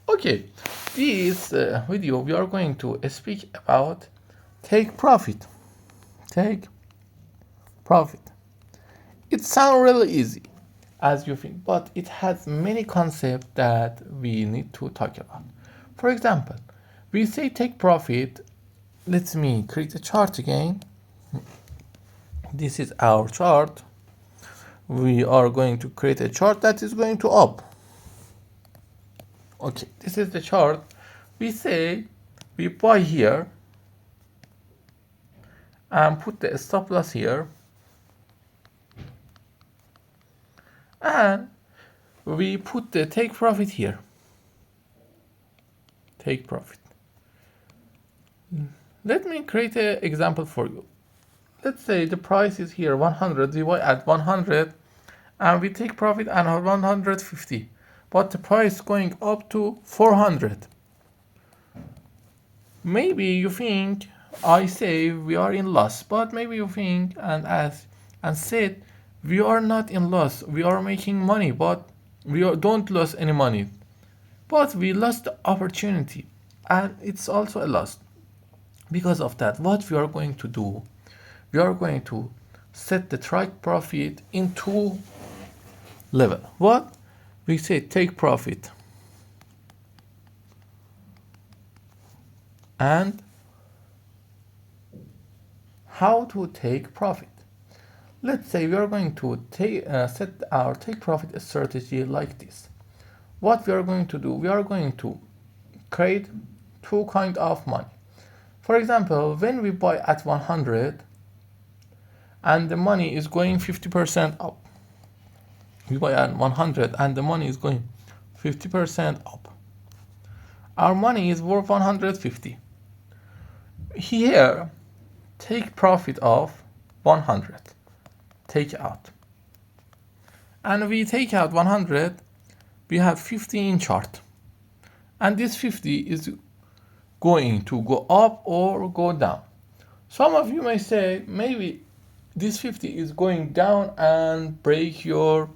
Okay, this video we are going to speak about take profit. Take profit. It sounds really easy as you think, but it has many concepts that we need to talk about. For example, we say take profit. Let me create a chart again. This is our chart. We are going to create a chart that is going to up. Okay, this is the chart. We say we buy here and put the stop loss here, and we put the take profit here. Take profit. Let me create an example for you. Let's say the price is here 100, we buy at 100 and we take profit at 150, but the price going up to 400. Maybe you think I say we are in loss, but maybe you think and said we are not in loss, we are making money, but don't lose any money, but we lost the opportunity and it's also a loss. Because of that, what we are going to do, we are going to set the take profit in two level. What we say take profit and how to take profit. Let's say we are going to set our take profit strategy like this. What we are going to do, we are going to create two kind of money. For example, when we buy at 100 and the money is going 50% up, we buy at 100 and the money is going 50% up, our money is worth 150. Here, take profit of 100, take out, and we take out 100, we have 50 in chart, and this 50 is going to go up or go down. Some of you may say maybe this 50 is going down and break your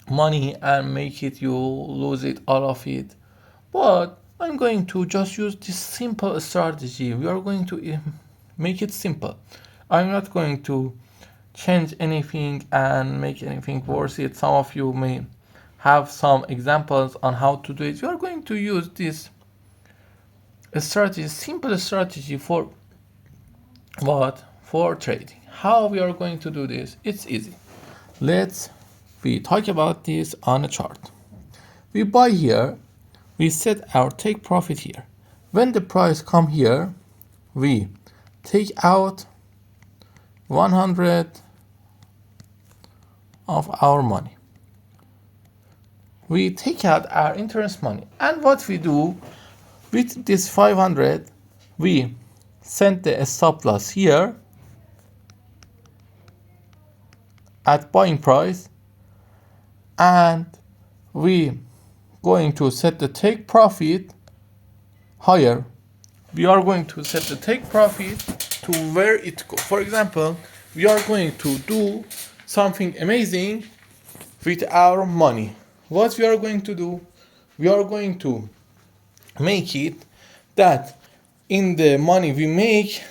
money and make it you lose it, all of it. But I'm going to just use this simple strategy. We are going to make it simple. I'm not going to change anything and make anything worse it. Some of you may have some examples on how to do it. We are going to use this strategy, simple strategy for what? For trading. How we are going to do this? It's easy. Let's we talk about this on a chart. We buy here, we set our take profit here. When the price come here, we take out 100 of our money. We take out our interest money, and what we do with this 500, we set the stop loss here at buying price, and we going to set the take profit higher. We are going to set the take profit to where it go. For example, we are going to do something amazing with our money. What we are going to do, we are going to make it that in the money we make,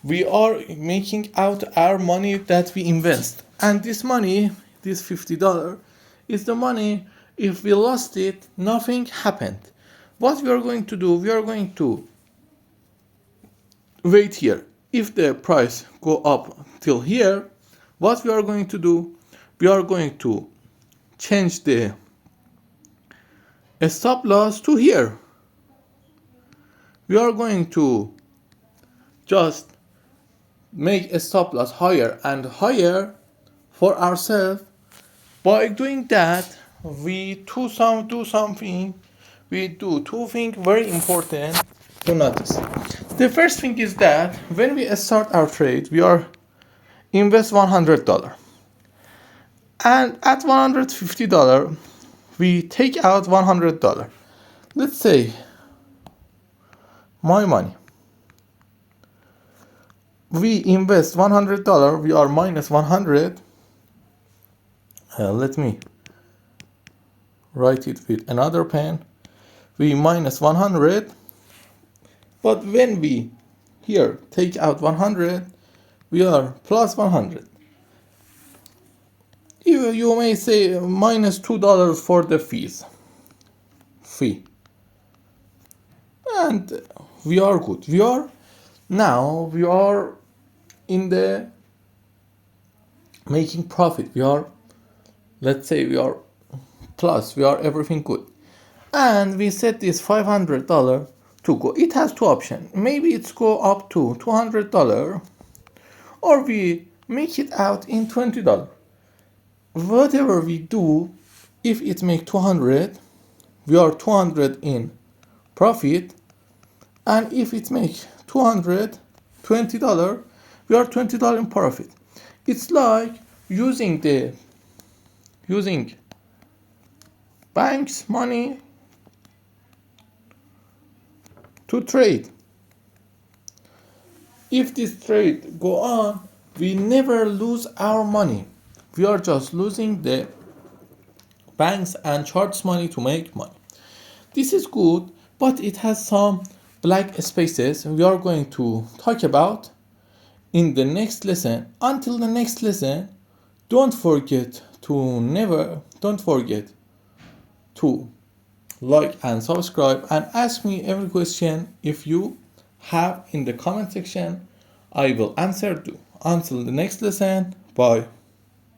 we are making out our money that we invest, and this money, this $50, is the money. If we lost it, nothing happened. What we are going to do, we are going to wait here. If the price go up till here, what we are going to do, we are going to change the stop loss to here. We are going to just make a stop loss higher and higher for ourselves. By doing that, we do something. We do two things very important to notice. The first thing is that when we start our trade, we are invest $100, and at $150, we take out $100. Let's say my money. We invest $100, we are minus 100. Let me write it with another pen. We minus 100, but when we here take out 100, we are plus 100. You may say minus $2 for the fee, and we are good. We are in the making profit. Let's say we are plus, we are everything good, and we set this $500 to go. It has two options. Maybe it's go up to $200, or we make it out in $20. Whatever we do, if it make 200, we are 200 in profit, and if it make $220, we are $20 in profit. It's like using bank's money to trade. If this trade go on, we never lose our money. We are just losing the banks and charts money to make money. This is good, but it has some black spaces we are going to talk about in the next lesson. Until the next lesson, don't forget to like and subscribe, and ask me every question if you have in the comment section. I will answer to. Until the next lesson, bye.